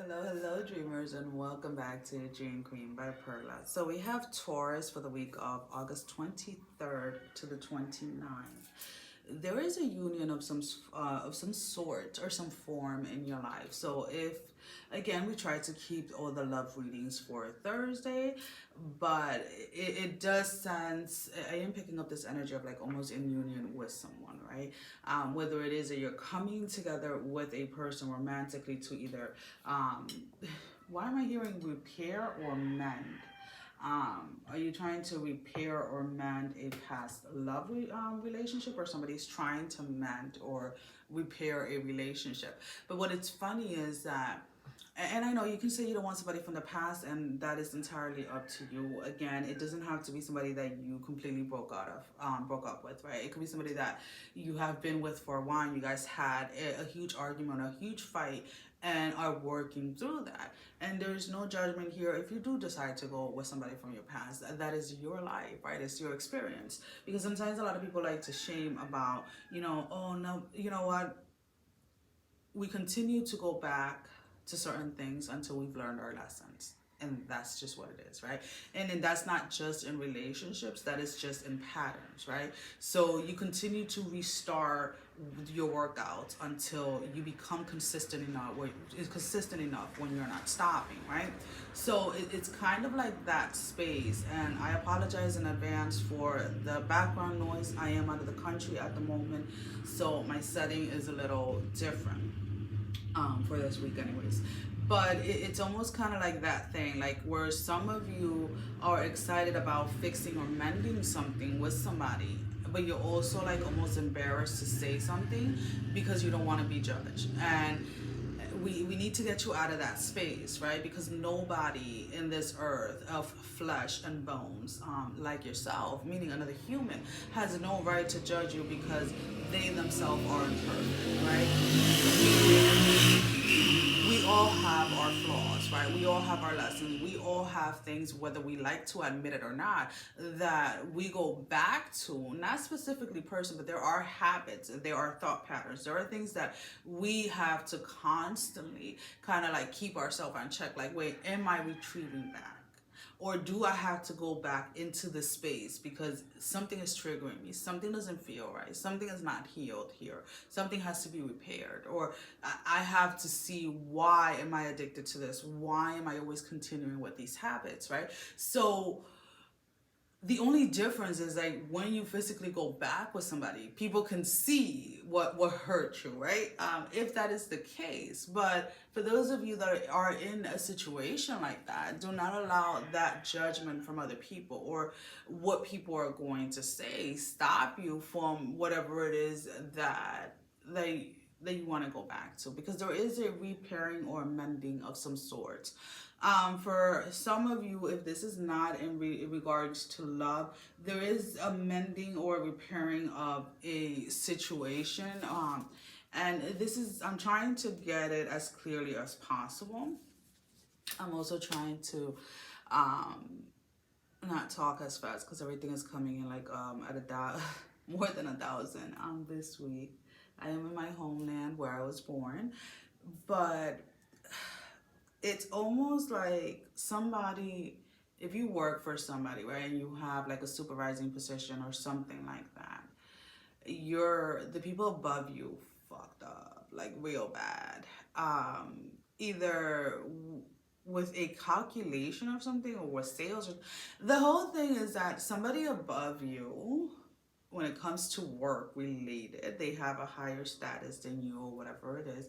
Hello, dreamers, and welcome back to Dream Queen by Perla. So we have Taurus for the week of August 23rd to the 29th. There is a union of some sort or some form in your life. So if again we try to keep all the love readings for Thursday, but it does sense I am picking up this energy of like almost in union with someone, right? Whether it is that you're coming together with a person romantically to either why am I hearing repair or mend? Are you trying to repair or mend a past love relationship, or somebody's trying to mend or repair a relationship? But what it's funny is that, and I know you can say you don't want somebody from the past, and that is entirely up to you. Again, it doesn't have to be somebody that you completely broke up with, right? It could be somebody that you have been with for a while. You guys had a huge argument, a huge fight, and are working through that. And there's no judgment here if you do decide to go with somebody from your past. That is your life, right? It's your experience. Because sometimes a lot of people like to shame about, oh no, you know what? We continue to go back to certain things until we've learned our lessons. And that's just what it is, right? And then that's not just in relationships, that is just in patterns, right? So you continue to restart your workouts until you become consistent enough when you're not stopping, right? So it's kind of like that space. And I apologize in advance for the background noise. I am out of the country at the moment, so my setting is a little different for this week anyways. But it's almost kind of like that thing, like where some of you are excited about fixing or mending something with somebody, but you're also like almost embarrassed to say something because you don't want to be judged. And we need to get you out of that space, right? Because nobody in this earth of flesh and bones, like yourself, meaning another human, has no right to judge you because they themselves aren't perfect, right? We all have our flaws, right? We all have our lessons. We all have things, whether we like to admit it or not, that we go back to, not specifically person, but there are habits, there are thought patterns, there are things that we have to constantly kind of like keep ourselves on check. Like, wait, am I retreating back? Or do I have to go back into the space because something is triggering me? Something doesn't feel right. Something is not healed here. Something has to be repaired. Or I have to see, why am I addicted to this? Why am I always continuing with these habits, right? So the only difference is like when you physically go back with somebody, people can see what hurt you, right? If that is the case. But for those of you that are in a situation like that, do not allow that judgment from other people or what people are going to say stop you from whatever it is that you want to go back to, because there is a repairing or mending of some sort. For some of you, if this is not in regards to love, there is a mending or repairing of a situation. And this is, I'm trying to get it as clearly as possible. I'm also trying to not talk as fast because everything is coming in like at more than 1,000 this week. I am in my homeland where I was born, but it's almost like somebody, if you work for somebody, right, and you have like a supervising position or something like that, the people above you fucked up like real bad, either with a calculation of something or with sales. The whole thing is that somebody above you, when it comes to work related, they have a higher status than you or whatever it is,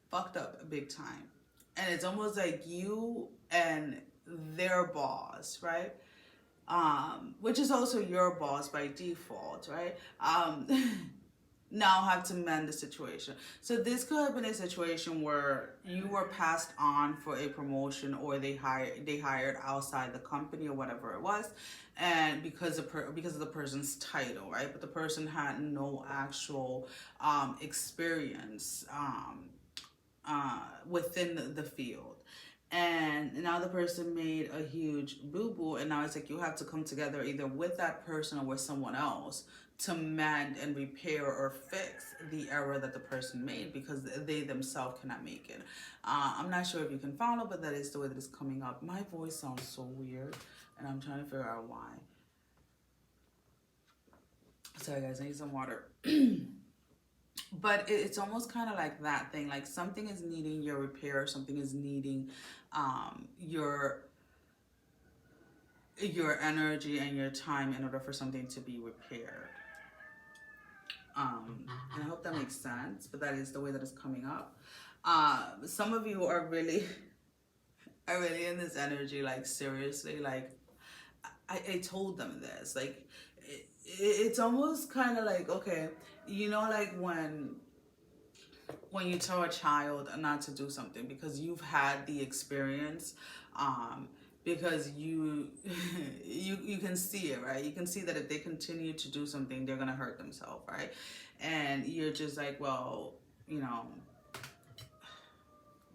fucked up big time. And it's almost like you and their boss, right? Which is also your boss by default, right? Now have to mend the situation. So this could have been a situation where you were passed on for a promotion, or they hired outside the company or whatever it was, and because of the person's title, right? But the person had no actual experience within the field. And now the person made a huge boo-boo, and now it's like you have to come together either with that person or with someone else to mend and repair or fix the error that the person made, because they themselves cannot make it. I'm not sure if you can follow, but that is the way that it's coming up. My voice sounds so weird, and I'm trying to figure out why. Sorry guys, I need some water. But it's almost kind of like that thing, like something is needing your repair, something is needing your energy and your time in order for something to be repaired. And I hope that makes sense, but that is the way that it's coming up. Some of you are really in this energy, like seriously, like I told them this, like it's almost kind of like, okay, you know, like when you tell a child not to do something because you've had the experience, because you can see it, right? You can see that if they continue to do something, they're gonna hurt themselves, right? And you're just like, well, you know,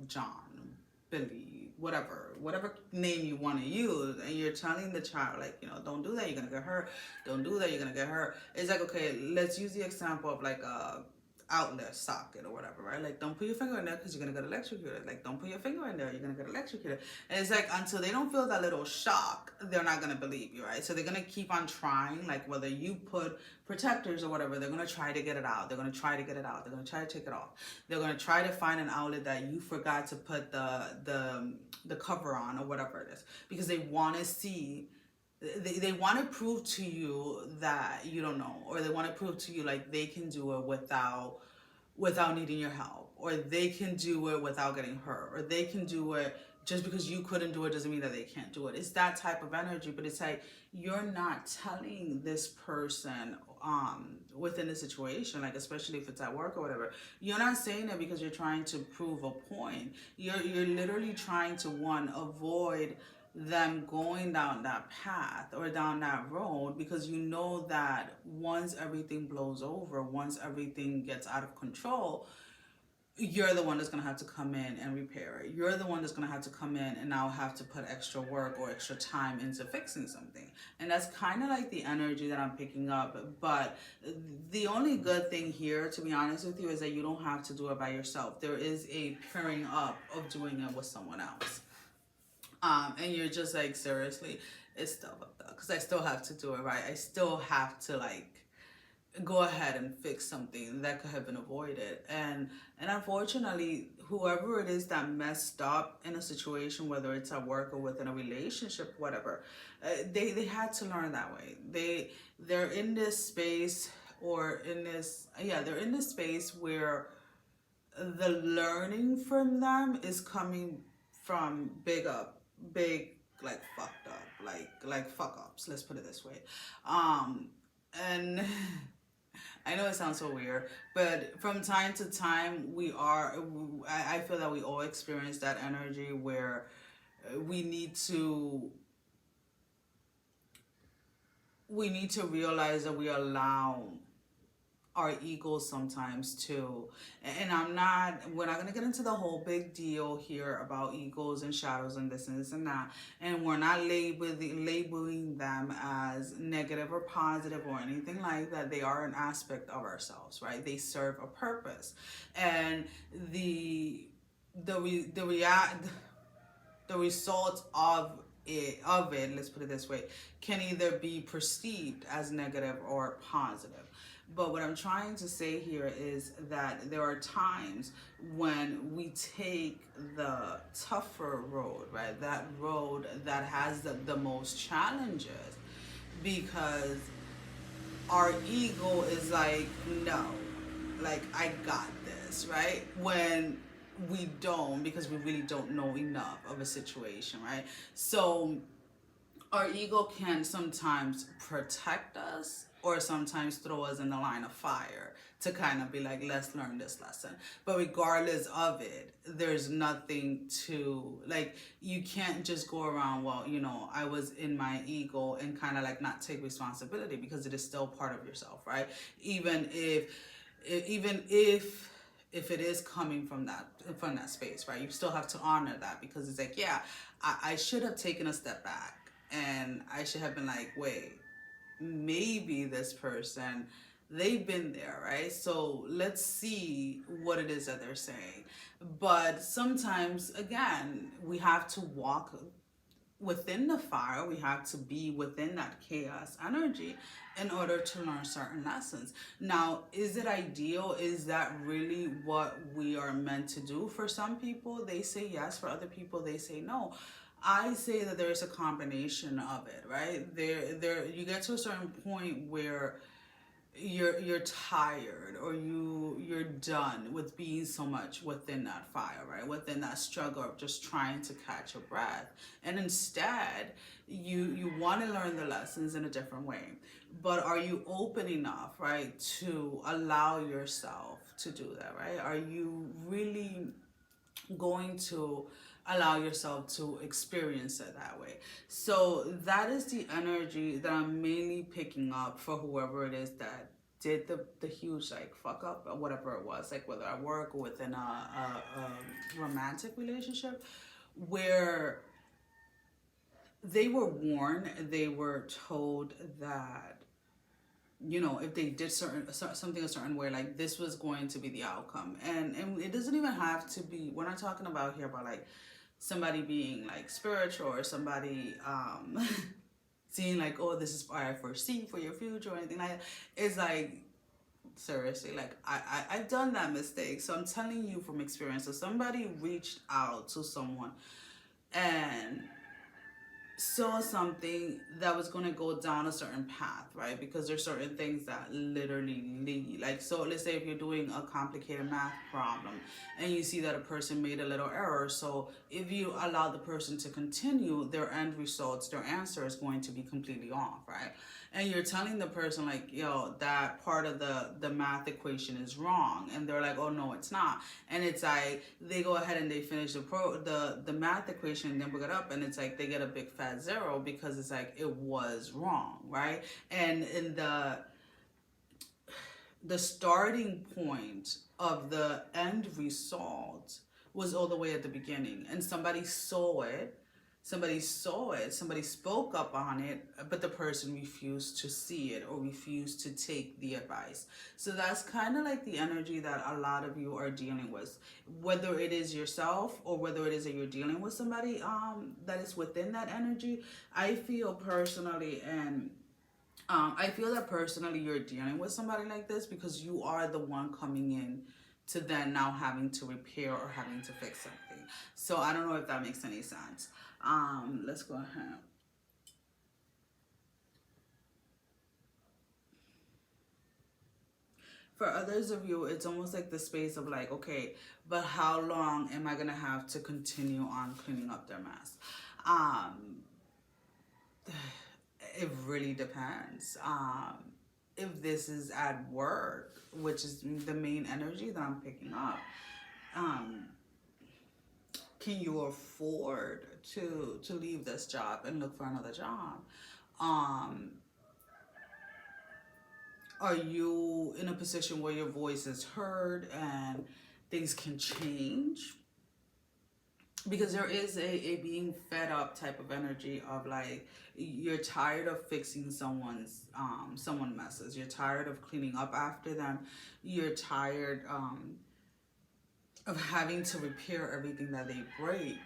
John, Billy, whatever name you want to use, and you're telling the child, like, you know, don't do that, you're gonna get hurt. Don't do that, you're gonna get hurt. It's like, okay, let's use the example of like a outlet socket or whatever, right? Like, don't put your finger in there because you're gonna get electrocuted. Like, don't put your finger in there, you're gonna get electrocuted. And it's like, until they don't feel that little shock, they're not gonna believe you, right? So they're gonna keep on trying, like whether you put protectors or whatever, they're gonna try to get it out. They're gonna try to get it out. They're gonna try to take it off. They're gonna try to find an outlet that you forgot to put the cover on or whatever it is, because they want to see, they want to prove to you that you don't know, or they want to prove to you like they can do it without needing your help, or they can do it without getting hurt, or they can do it just because you couldn't do it doesn't mean that they can't do it. It's that type of energy, but it's like you're not telling this person within the situation, like especially if it's at work or whatever, you're not saying it because you're trying to prove a point. You're literally trying to, one, avoid them going down that path or down that road, because you know that once everything blows over, once everything gets out of control, you're the one that's going to have to come in and repair it. You're the one that's going to have to come in and now have to put extra work or extra time into fixing something. And that's kind of like the energy that I'm picking up. But the only good thing here, to be honest with you, is that you don't have to do it by yourself. There is a pairing up of doing it with someone else. And you're just like, seriously, it's still fucked up, because I still have to do it, right? I still have to like go ahead and fix something that could have been avoided. And unfortunately, whoever it is that messed up in a situation, whether it's at work or within a relationship, whatever, they had to learn that way. They're in this space, or in this, they're in this space where the learning from them is coming from big like fucked up, like fuck ups, let's put it this way. And I know it sounds so weird, but from time to time I feel that we all experience that energy where we need to realize that we allow our egos sometimes too. And we're not going to get into the whole big deal here about egos and shadows and this and that. And we're not labeling them as negative or positive or anything like that. They are an aspect of ourselves, right? They serve a purpose. And the result of it, let's put it this way, can either be perceived as negative or positive. But what I'm trying to say here is that there are times when we take the tougher road, right? That road that has the most challenges, because our ego is like, no, like, I got this, right? When we don't, because we really don't know enough of a situation, right? So our ego can sometimes protect us, or sometimes throw us in the line of fire to kind of be like, let's learn this lesson. But regardless of it, there's nothing to, like, you can't just go around, well, you know, I was in my ego, and kind of like not take responsibility, because it is still part of yourself, right? Even if it is coming from that space, right? You still have to honor that, because it's like, yeah, I should have taken a step back, and I should have been like, wait, maybe this person, they've been there, right? So let's see what it is that they're saying. But sometimes, again, we have to walk within the fire. We have to be within that chaos energy in order to learn certain lessons. Now, is it ideal? Is that really what we are meant to do? For some people, they say yes. For other people, they say no. I say that there's a combination of it, right? There you get to a certain point where you're tired, or you're done with being so much within that fire, right? Within that struggle of just trying to catch your breath. And instead, you want to learn the lessons in a different way. But are you open enough, right, to allow yourself to do that, right? Are you really going to allow yourself to experience it that way? So that is the energy that I'm mainly picking up for whoever it is that did the huge like fuck up or whatever it was, like whether at work or within a romantic relationship, where they were warned, they were told that, you know, if they did something a certain way, like this was going to be the outcome. And it doesn't even have to be, we're not talking about here about like somebody being like spiritual, or somebody seeing like, oh, this is what I foresee for your future or anything like that. It's like, seriously, like I've done that mistake. So I'm telling you from experience. So somebody reached out to someone and saw something that was going to go down a certain path, right? Because there's certain things that literally lead, like, so let's say if you're doing a complicated math problem and you see that a person made a little error, so if you allow the person to continue, their end results, their answer is going to be completely off, right? And you're telling the person like, yo, that part of the math equation is wrong, and they're like, oh no, it's not. And it's like they go ahead and they finish the math equation and then look it up, and it's like they get a big fat zero because it's like it was wrong, right? And in the starting point of the end result was all the way at the beginning, and somebody saw it, somebody spoke up on it, but the person refused to see it or refused to take the advice. So that's kind of like the energy that a lot of you are dealing with, whether it is yourself or whether it is that you're dealing with somebody that is within that energy. I feel personally, and I feel that personally you're dealing with somebody like this because you are the one coming in to then now having to repair or having to fix something. So I don't know if that makes any sense. Let's go ahead. For others of you, it's almost like the space of like, okay, but how long am I gonna have to continue on cleaning up their mess? It really depends. If this is at work, which is the main energy that I'm picking up, um, can you afford to leave this job and look for another job? Um, are you in a position where your voice is heard and things can change? Because there is a being fed up type of energy of like, you're tired of fixing someone messes, you're tired of cleaning up after them, you're tired of having to repair everything that they break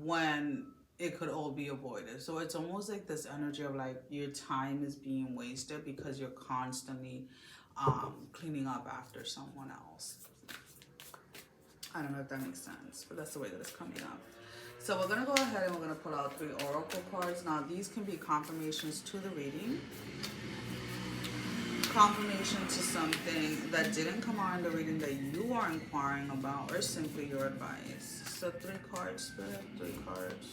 when it could all be avoided. So it's almost like this energy of like your time is being wasted because you're constantly cleaning up after someone else. I don't know if that makes sense, but that's the way that it's coming up. So we're going to go ahead and we're going to pull out 3 oracle cards. Now these can be confirmations to the reading, confirmation to something that didn't come out in the reading that you are inquiring about, or simply your advice. So 3 cards, Spirit, 3 cards.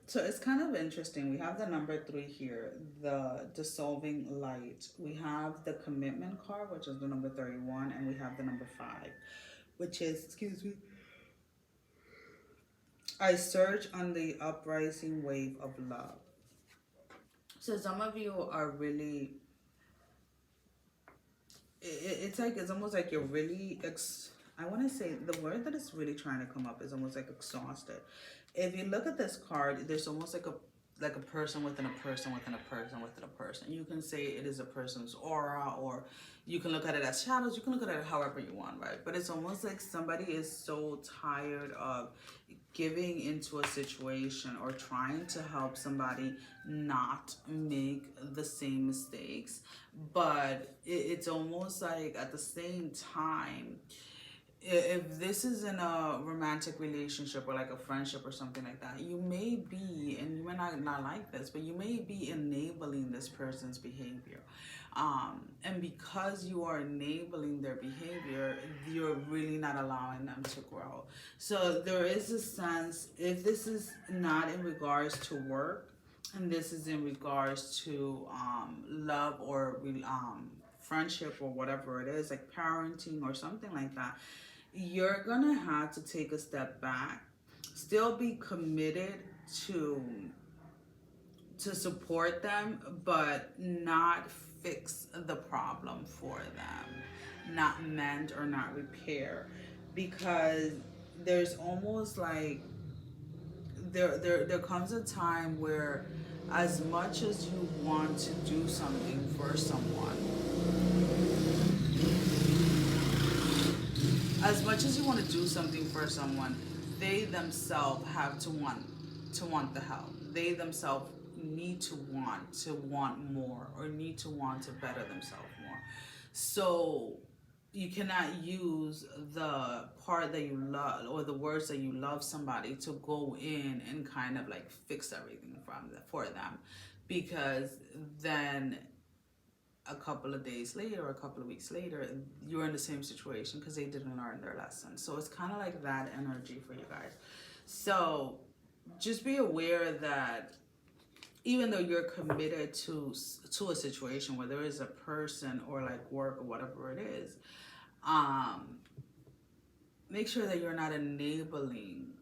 So it's kind of interesting. We have the number 3 here, the dissolving light. We have the commitment card, which is the number 31, and we have the number 5, which is, excuse me, I surge on the uprising wave of love. So some of you are really, it's like, it's almost like you're really, I want to say the word that is really trying to come up is almost like exhausted. If you look at this card, there's almost like a person within a person within a person within a person. You can say it is a person's aura, or you can look at it as shadows. You can look at it however you want, right? But it's almost like somebody is so tired of giving into a situation or trying to help somebody not make the same mistakes. But it's almost like at the same time, if this is in a romantic relationship or like a friendship or something like that, you may be, and you may not like this, but you may be enabling this person's behavior. And because you are enabling their behavior, you're really not allowing them to grow. So there is a sense, if this is not in regards to work, and this is in regards to love or friendship or whatever it is, like parenting or something like that, you're gonna have to take a step back, still be committed to support them, but not fix the problem for them, not mend or not repair, because there's almost like there comes a time where as much as you want to do something for someone, as much as you want to do something for someone, they themselves have to want the help. They themselves need to want more, or need to want to better themselves more. So you cannot use the part that you love or the words that you love somebody to go in and kind of like fix everything for them, because then a couple of days later or a couple of weeks later, you're in the same situation because they didn't learn their lesson. So it's kind of like that energy for you guys. So just be aware that even though you're committed to a situation, whether it's a person or like work or whatever it is, make sure that you're not enabling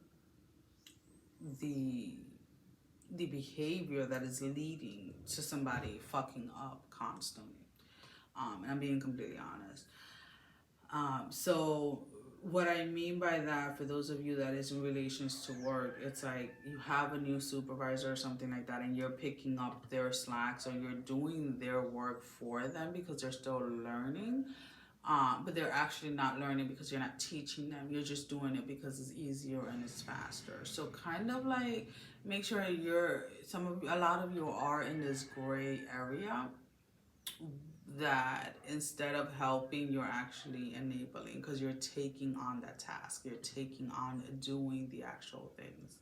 the behavior that is leading to somebody fucking up constantly. And I'm being completely honest. So what I mean by that, for those of you that is in relations to work, it's like you have a new supervisor or something like that, and you're picking up their slacks, or you're doing their work for them because they're still learning. But they're actually not learning because you're not teaching them. You're just doing it because it's easier and it's faster. So kind of like make sure a lot of you are in this gray area, that instead of helping, you're actually enabling, because you're taking on that task. You're taking on doing the actual things.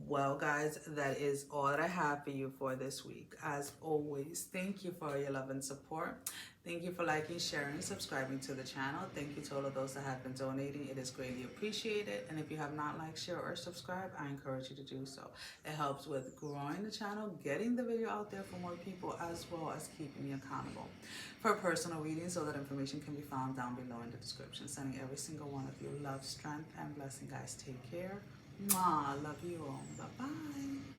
Well, guys, that is all that I have for you for this week. As always, thank you for your love and support. Thank you for liking, sharing, subscribing to the channel. Thank you to all of those that have been donating. It is greatly appreciated. And if you have not liked, share, or subscribed, I encourage you to do so. It helps with growing the channel, getting the video out there for more people, as well as keeping me accountable. For personal readings, so that information can be found down below in the description. Sending every single one of you love, strength, and blessing, guys. Take care. Mwah, love you all. Bye-bye.